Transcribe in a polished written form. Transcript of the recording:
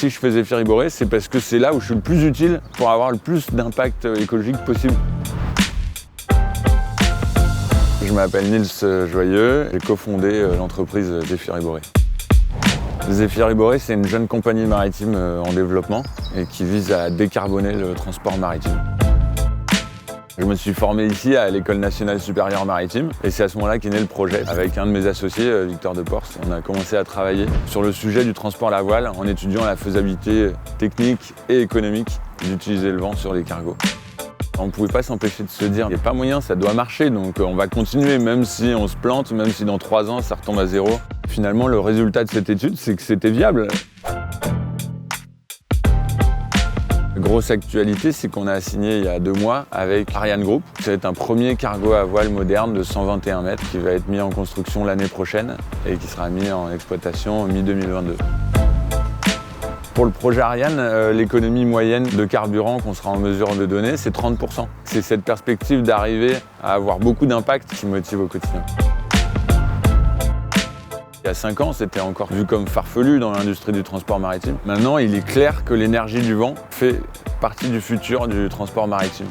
Si je fais Zéphyr Iboré, c'est parce que c'est là où je suis le plus utile pour avoir le plus d'impact écologique possible. Je m'appelle Nils Joyeux, j'ai cofondé l'entreprise Zéphyr Iboré. Zéphyr Iboré, c'est une jeune compagnie maritime en développement et qui vise à décarboner le transport maritime. Je me suis formé ici à l'École nationale supérieure maritime et c'est à ce moment-là qu'est né le projet. Avec un de mes associés, Victor Deporst, on a commencé à travailler sur le sujet du transport à la voile en étudiant la faisabilité technique et économique d'utiliser le vent sur les cargos. On ne pouvait pas s'empêcher de se dire, il n'y a pas moyen, ça doit marcher, donc on va continuer, même si on se plante, même si dans 3 ans ça retombe à zéro. Finalement, le résultat de cette étude, c'est que c'était viable. Grosse actualité, c'est qu'on a signé il y a 2 mois avec Ariane Group. C'est un premier cargo à voile moderne de 121 mètres qui va être mis en construction l'année prochaine et qui sera mis en exploitation mi-2022. Pour le projet Ariane, l'économie moyenne de carburant qu'on sera en mesure de donner, c'est 30%. C'est cette perspective d'arriver à avoir beaucoup d'impact qui motive au quotidien. Il y a 5 ans, c'était encore vu comme farfelu dans l'industrie du transport maritime. Maintenant, il est clair que l'énergie du vent fait partie du futur du transport maritime.